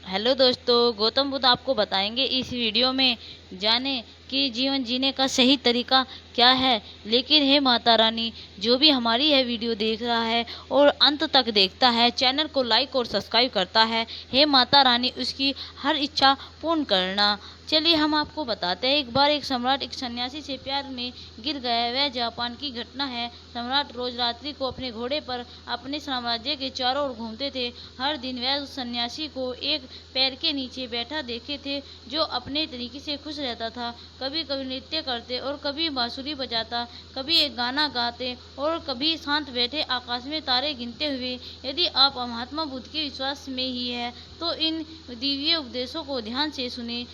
Hello दोस्तों, गौतम बुद्ध आपको बताएंगे इस वीडियो में। जाने कि जीवन जीने का सही तरीका क्या है। लेकिन हे माता रानी, जो भी हमारी यह वीडियो देख रहा है और अंत तक देखता है, चैनल को लाइक और सब्सक्राइब करता है, हे माता रानी उसकी हर इच्छा पूर्ण करना। चलिए हम आपको बताते हैं। एक बार एक सम्राट एक सन्यासी से प्यार में गिर गया। वह जापान की घटना है। सम्राट रोज रात्रि को अपने घोड़े पर अपने साम्राज्य के चारों ओर घूमते थे। हर दिन वह उस सन्यासी को एक पैर के नीचे बैठा देखे थे, जो अपने तरीके से खुश रहता था। कभी कभी नृत्य करते और कभी बांसुरी बजाता, कभी एक गाना गाते और कभी शांत बैठे आकाश में तारे गिनते हुए। यदि आप महात्मा बुद्ध के विश्वास में ही है तो इन दिव्य उपदेशों को ध्यान से सुने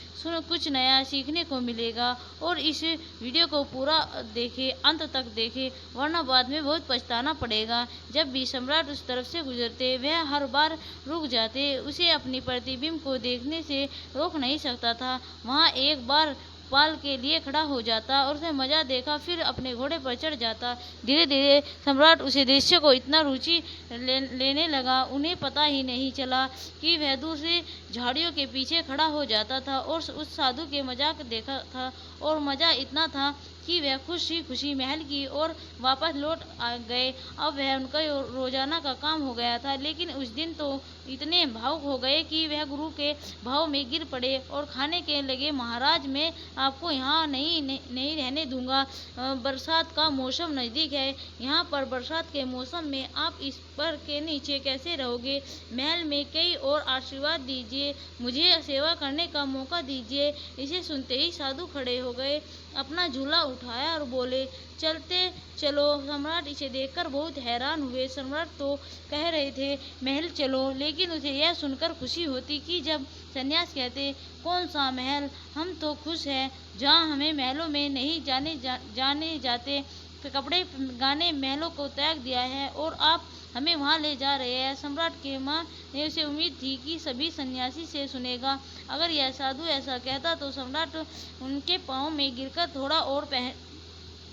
कुछ नया सीखने को मिलेगा। और इस वीडियो को पूरा देखें, अंत तक देखें, वरना बाद में बहुत पछताना पड़ेगा। जब भी सम्राट उस तरफ से गुजरते वह हर बार रुक जाते। उसे अपनी प्रतिबिंब को देखने से रोक नहीं सकता था। वहाँ एक बार पाल के लिए खड़ा हो जाता और उसे मजा देखा, फिर अपने घोड़े पर चढ़ जाता। धीरे धीरे सम्राट उसे दृश्य को इतना रुचि लेने लगा, उन्हें पता ही नहीं चला कि वह दूसरी झाड़ियों के पीछे खड़ा हो जाता था और उस साधु के मजाक देखा था। और मजा इतना था कि वह खुशी खुशी महल की ओर वापस लौट आ गए। अब वह उनका रोजाना का काम हो गया था। लेकिन उस दिन तो इतने भावुक हो गए कि वह गुरु के भाव में गिर पड़े और खाने के लगे, महाराज मैं आपको यहाँ नहीं रहने दूंगा। बरसात का मौसम नज़दीक है। यहाँ पर बरसात के मौसम में आप इस पर के नीचे कैसे रहोगे। महल में कई और आशीर्वाद दीजिए, मुझे सेवा करने का मौका दीजिए। इसे सुनते ही साधु खड़े हो गए, अपना झूला उठाया और बोले, चलते चलो। सम्राट इसे देखकर बहुत हैरान हुए। सम्राट तो कह रहे थे महल चलो, लेकिन उसे यह सुनकर खुशी होती कि जब सन्यास कहते कौन सा महल, हम तो खुश हैं जहाँ हमें महलों में नहीं जाने जाते। कपड़े गाने महलों को त्याग दिया है और आप हमें वहाँ ले जा रहे हैं। सम्राट के माँ ने उसे उम्मीद थी कि सभी सन्यासी से सुनेगा। अगर यह साधु ऐसा कहता तो सम्राट उनके पाँव में गिरकर थोड़ा और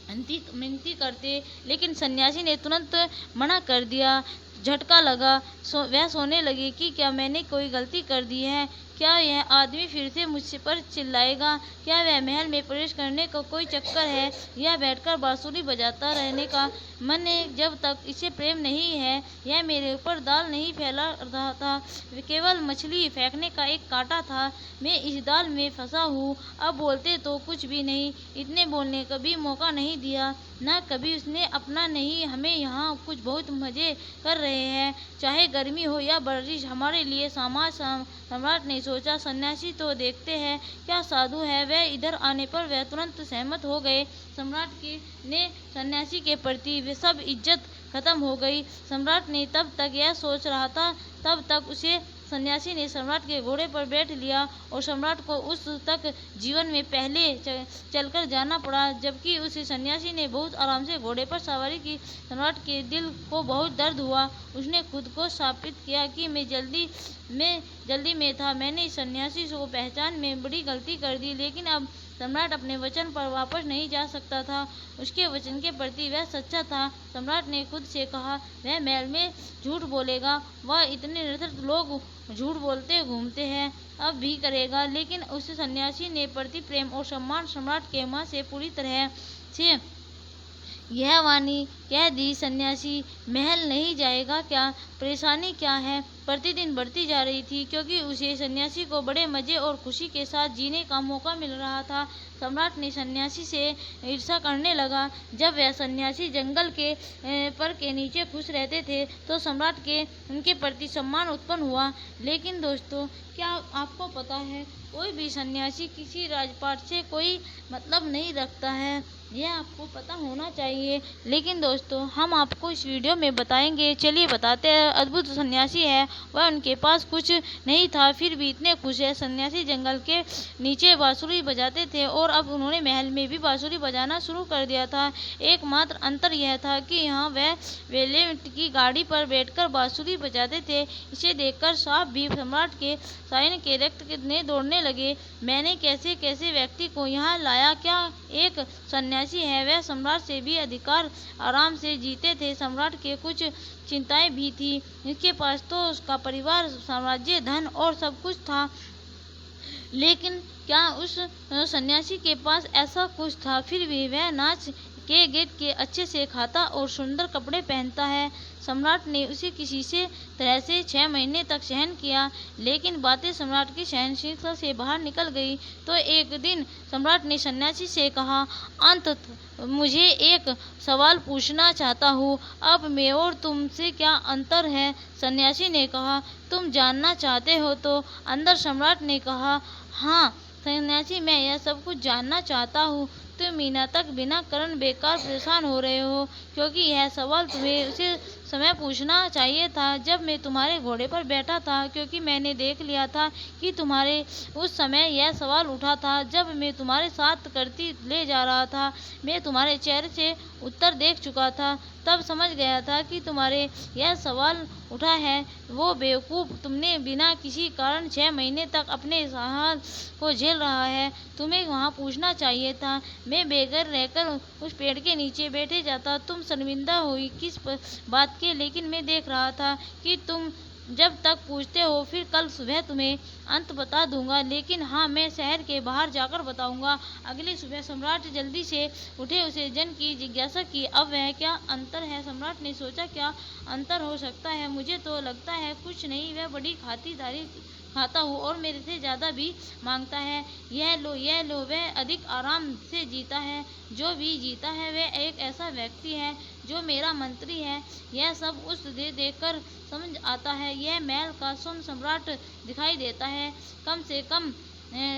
मिनती करते, लेकिन सन्यासी ने तुरंत मना कर दिया। झटका लगा। वह सोने लगी कि क्या मैंने कोई गलती कर दी है। क्या यह आदमी फिर से मुझसे पर चिल्लाएगा। क्या वह महल में प्रवेश करने का कोई चक्कर है या बैठकर बांसुरी बजाता रहने का मन है। जब तक इसे प्रेम नहीं है, यह मेरे ऊपर दाल नहीं फैला रहा था, केवल मछली फेंकने का एक कांटा था। मैं इस दाल में फंसा हूँ। अब बोलते तो कुछ भी नहीं। इतने बोलने का भी मौका नहीं दिया, न कभी उसने अपना नहीं। हमें यहाँ कुछ बहुत मजे कर रहे हैं, चाहे गर्मी हो या बारिश, हमारे लिए सम्राट ने सोचा। सन्यासी तो देखते हैं क्या साधु है। वह इधर आने पर वह तुरंत सहमत हो गए। सम्राट के ने सन्यासी के प्रति वे सब इज्जत खत्म हो गई। सम्राट ने तब तक यह सोच रहा था, तब तक उसे सन्यासी ने सम्राट के घोड़े पर बैठ लिया और सम्राट को उस तक जीवन में पहले चलकर जाना पड़ा, जबकि उस सन्यासी ने बहुत आराम से घोड़े पर सवारी की। सम्राट के दिल को बहुत दर्द हुआ। उसने खुद को साबित किया कि मैं जल्दी में था। मैंने इस सन्यासी को पहचान में बड़ी गलती कर दी। लेकिन अब सम्राट अपने वचन पर वापस नहीं जा सकता था। उसके वचन के प्रति वह सच्चा था। सम्राट ने खुद से कहा वह महल में झूठ बोलेगा। वह इतने निरर्थक लोग झूठ बोलते घूमते हैं, अब भी करेगा। लेकिन उस सन्यासी ने प्रति प्रेम और सम्मान सम्राट के माँ से पूरी तरह से यह वाणी कह दी, सन्यासी महल नहीं जाएगा क्या। परेशानी क्या है प्रतिदिन बढ़ती जा रही थी, क्योंकि उसे सन्यासी को बड़े मजे और खुशी के साथ जीने का मौका मिल रहा था। सम्राट ने सन्यासी से ईर्ष्या करने लगा। जब वह सन्यासी जंगल के पर के नीचे खुश रहते थे तो सम्राट के उनके प्रति सम्मान उत्पन्न हुआ। लेकिन दोस्तों, क्या आपको पता है कोई भी सन्यासी किसी राजपाट से कोई मतलब नहीं रखता है, यह आपको पता होना चाहिए। लेकिन दोस्तों, हम आपको इस वीडियो में बताएंगे। चलिए बताते हैं। अद्भुत सन्यासी है, वह उनके पास कुछ नहीं था, फिर भी इतने खुश है। सन्यासी जंगल के नीचे बांसुरी बजाते थे और अब उन्होंने महल में भी बांसुरी बजाना शुरू कर दिया था। एकमात्र अंतर यह था कि यहाँ वह वेले की गाड़ी पर बैठकर बांसुरी बजाते थे। इसे देखकर सांप भी सम्राट के साइन के रक्त ने दौड़ने लगे। मैंने कैसे व्यक्ति को यहाँ लाया। क्या एक सन्यासी है, वह सम्राट से भी अधिकार आराम आराम से जीते थे। सम्राट के कुछ चिंताएं भी थी। इसके पास तो उसका परिवार, साम्राज्य, धन और सब कुछ था, लेकिन क्या उस सन्यासी के पास ऐसा कुछ था? फिर भी वह नाच के गेट के अच्छे से खाता और सुंदर कपड़े पहनता है। सम्राट ने उसे किसी से तरह से 6 महीने तक सहन किया, लेकिन बातें सम्राट की सहनशीलता से बाहर निकल गई। तो एक दिन सम्राट ने सन्यासी से कहा, अंततः मुझे एक सवाल पूछना चाहता हूँ, अब मैं और तुमसे क्या अंतर है? सन्यासी ने कहा, तुम जानना चाहते हो तो? अंदर सम्राट ने कहा, हाँ सन्यासी, मैं यह सब कुछ जानना चाहता हूँ। तुम मीना तक बिना कारण बेकार परेशान हो रहे हो, क्योंकि यह सवाल तुम्हें उसी समय पूछना चाहिए था जब मैं तुम्हारे घोड़े पर बैठा था, क्योंकि मैंने देख लिया था कि तुम्हारे उस समय यह सवाल उठा था जब मैं तुम्हारे साथ करती ले जा रहा था। मैं तुम्हारे चेहरे से उत्तर देख चुका था, तब समझ गया था कि तुम्हारे यह सवाल उठा है। वो बेवकूफ़, तुमने बिना किसी कारण 6 महीने तक अपने साहस को झेल रहा है। तुम्हें वहाँ पूछना चाहिए था। मैं बेघर रहकर उस पेड़ के नीचे बैठे जाता। तुम शर्मिंदा हुई किस बात के? लेकिन मैं देख रहा था कि तुम जब तक पूछते हो, फिर कल सुबह तुम्हें अंत बता दूंगा। लेकिन हाँ, मैं शहर के बाहर जाकर बताऊंगा। अगली सुबह सम्राट जल्दी से उठे। उसे जन की जिज्ञासा की, अब वह क्या अंतर है? सम्राट ने सोचा, क्या अंतर हो सकता है? मुझे तो लगता है कुछ नहीं। वह बड़ी खातिरदारी खाता हूँ और मेरे से ज़्यादा भी मांगता है। यह लो, यह लो। वह अधिक आराम से जीता है। जो भी जीता है वह एक ऐसा व्यक्ति है जो मेरा मंत्री है। यह सब उस देखकर समझ आता है। यह महल का स्वयं सम्राट दिखाई देता है। कम से कम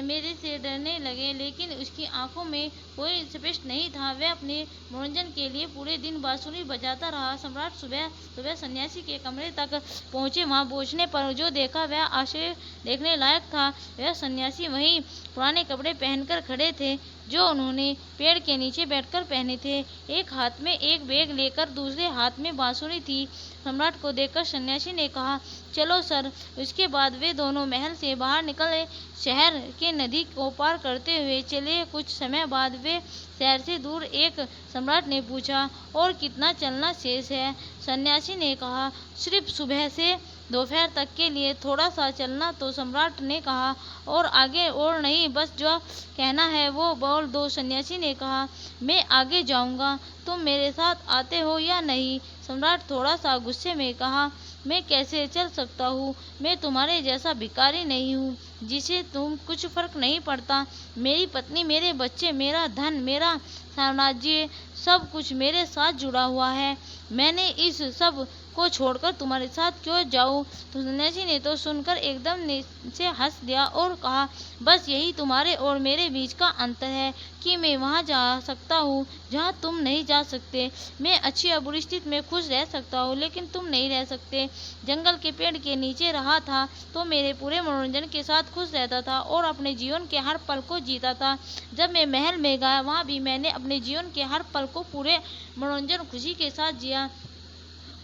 मेरे से डरने लगे, लेकिन उसकी आंखों में कोई स्पष्ट नहीं था। वह अपने मनोरंजन के लिए पूरे दिन बांसुरी बजाता रहा। सम्राट सुबह सुबह सन्यासी के कमरे तक पहुंचे। वहां पहुंचने पर जो देखा वह आश्चर्य देखने लायक था। वह सन्यासी वहीं पुराने कपड़े पहनकर खड़े थे जो उन्होंने पेड़ के नीचे बैठकर पहने थे। एक हाथ में एक बैग लेकर दूसरे हाथ में बांसुरी थी। सम्राट को देखकर सन्यासी ने कहा, चलो सर। उसके बाद वे दोनों महल से बाहर निकले, शहर के नदी को पार करते हुए चले। कुछ समय बाद वे शहर से दूर एक सम्राट ने पूछा, और कितना चलना शेष है? सन्यासी ने कहा, सिर्फ सुबह से दोपहर तक के लिए थोड़ा सा चलना। तो सम्राट ने कहा, और आगे और नहीं, बस जो कहना है वो बोल दो। सन्यासी ने कहा, मैं आगे जाऊंगा, तुम मेरे साथ आते हो या नहीं? सम्राट थोड़ा सा गुस्से में कहा, मैं कैसे चल सकता हूँ? मैं तुम्हारे जैसा भिखारी नहीं हूँ जिसे तुम कुछ फर्क नहीं पड़ता। मेरी पत्नी, मेरे बच्चे, मेरा धन, मेरा साम्राज्य, सब कुछ मेरे साथ जुड़ा हुआ है। मैंने इस सब को छोड़कर तुम्हारे साथ क्यों जाऊं? तो सन्यासी ने तो सुनकर एकदम से हंस दिया और कहा, बस यही तुम्हारे और मेरे बीच का अंतर है कि मैं वहां जा सकता हूँ जहाँ तुम नहीं जा सकते। मैं अच्छी और बुरी स्थिति में खुश रह सकता हूँ, लेकिन तुम नहीं रह सकते। जंगल के पेड़ के नीचे रहा था तो मेरे पूरे मनोरंजन के साथ खुश रहता था और अपने जीवन के हर पल को जीता था। जब मैं महल में गया, वहाँ भी मैंने अपने जीवन के हर पल को पूरे मनोरंजन खुशी के साथ जिया।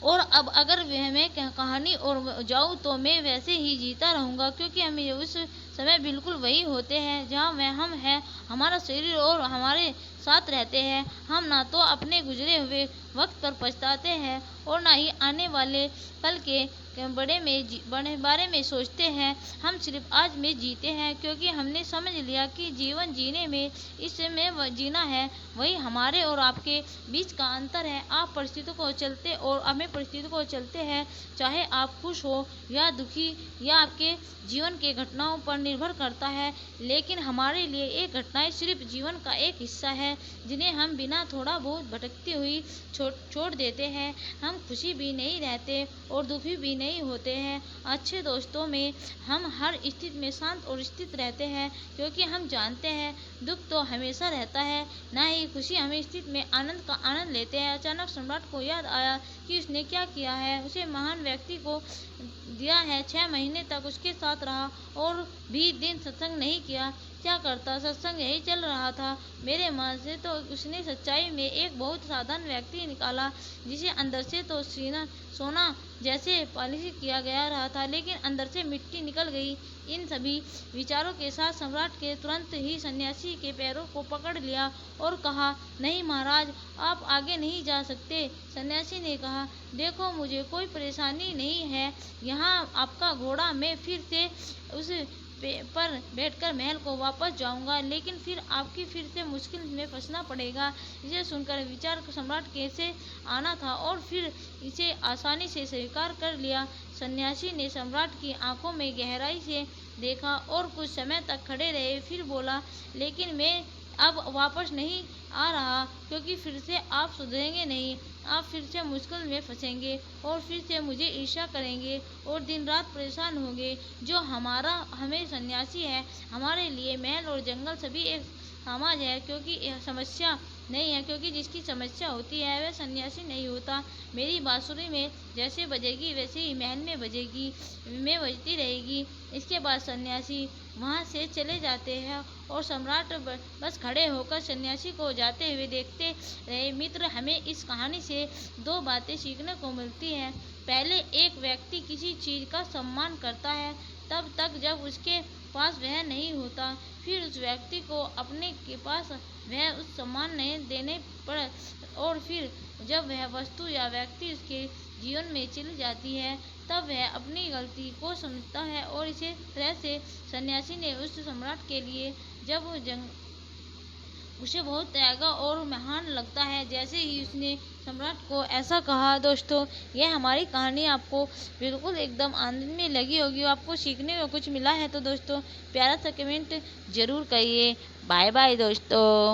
और अब अगर मैं कहानी और जाऊँ तो मैं वैसे ही जीता रहूँगा, क्योंकि हम उस समय बिल्कुल वही होते हैं जहाँ हम हैं। हमारा शरीर और हमारे साथ रहते हैं। हम ना तो अपने गुजरे हुए वक्त पर पछताते हैं और ना ही आने वाले कल के बारे में सोचते हैं। हम सिर्फ आज में जीते हैं, क्योंकि हमने समझ लिया कि जीवन जीने में इस समय जीना है। वही हमारे और आपके बीच का अंतर है। आप परिस्थितियों को चलते और हमें परिस्थितियों को चलते हैं। चाहे आप खुश हो या दुखी, या आपके जीवन के घटनाओं पर निर्भर करता है। लेकिन हमारे लिए ये घटनाएं सिर्फ जीवन का एक हिस्सा है, जिन्हें हम बिना थोड़ा बहुत भटकती हुई छोड़ देते हैं। हम खुशी भी नहीं रहते और दुखी भी नहीं होते हैं। अच्छे दोस्तों में हम हर स्थिति में शांत और स्थित रहते हैं, क्योंकि हम जानते हैं दुख तो हमेशा रहता है, ना ही खुशी। हम स्थिति में आनंद का आनंद लेते हैं। अचानक सम्राट को याद आया कि उसने क्या किया है। उसे महान व्यक्ति को दिया है। 6 महीने तक उसके साथ रहा और भी दिन सत्संग नहीं किया। क्या करता? सत्संग यही चल रहा था। मेरे मन से तो उसने सच्चाई में एक बहुत साधारण व्यक्ति निकाला, जिसे अंदर से तो सोना जैसे पॉलिश किया गया रहा था, लेकिन अंदर से मिट्टी निकल गई। इन सभी विचारों के साथ सम्राट के तुरंत ही सन्यासी के पैरों को पकड़ लिया और कहा, नहीं महाराज, आप आगे नहीं जा सकते। सन्यासी ने कहा, देखो, मुझे कोई परेशानी नहीं है, यहाँ आपका घोड़ा, मैं फिर से उस पर बैठकर महल को वापस जाऊंगा, लेकिन फिर आपकी फिर से मुश्किल में फंसना पड़ेगा। इसे सुनकर विचार सम्राट कैसे आना था और फिर इसे आसानी से स्वीकार कर लिया। सन्यासी ने सम्राट की आंखों में गहराई से देखा और कुछ समय तक खड़े रहे, फिर बोला, लेकिन मैं अब वापस नहीं आ रहा, क्योंकि फिर से आप सुधरेंगे नहीं। आप फिर से मुश्किल में फंसेंगे और फिर से मुझे ईर्ष्या करेंगे और दिन रात परेशान होंगे। जो हमें सन्यासी है, हमारे लिए महल और जंगल सभी एक समाज है, क्योंकि यह समस्या नहीं है, क्योंकि जिसकी समस्या होती है वह सन्यासी नहीं होता। मेरी बांसुरी में जैसे बजेगी वैसे ही महल में बजेगी, में बजती रहेगी। इसके बाद सन्यासी वहाँ से चले जाते हैं और सम्राट बस खड़े होकर सन्यासी को जाते हुए देखते रहे। मित्र, हमें इस कहानी से दो बातें सीखने को मिलती हैं। पहले, एक व्यक्ति किसी चीज़ का सम्मान करता है तब तक जब उसके पास वह नहीं होता। फिर उस व्यक्ति को अपने के पास वह उस सम्मान नहीं देने पर, और फिर जब वह वस्तु या व्यक्ति उसके जीवन में चली जाती है तब वह अपनी गलती को समझता है। और इसी तरह से सन्यासी ने उस सम्राट के लिए जब वो उसे बहुत त्यागा और महान लगता है, जैसे ही उसने सम्राट को ऐसा कहा। दोस्तों, यह हमारी कहानी आपको बिल्कुल एकदम आनंद में लगी होगी, आपको सीखने में कुछ मिला है तो दोस्तों प्यारा सा कमेंट जरूर करिए। बाय बाय दोस्तों।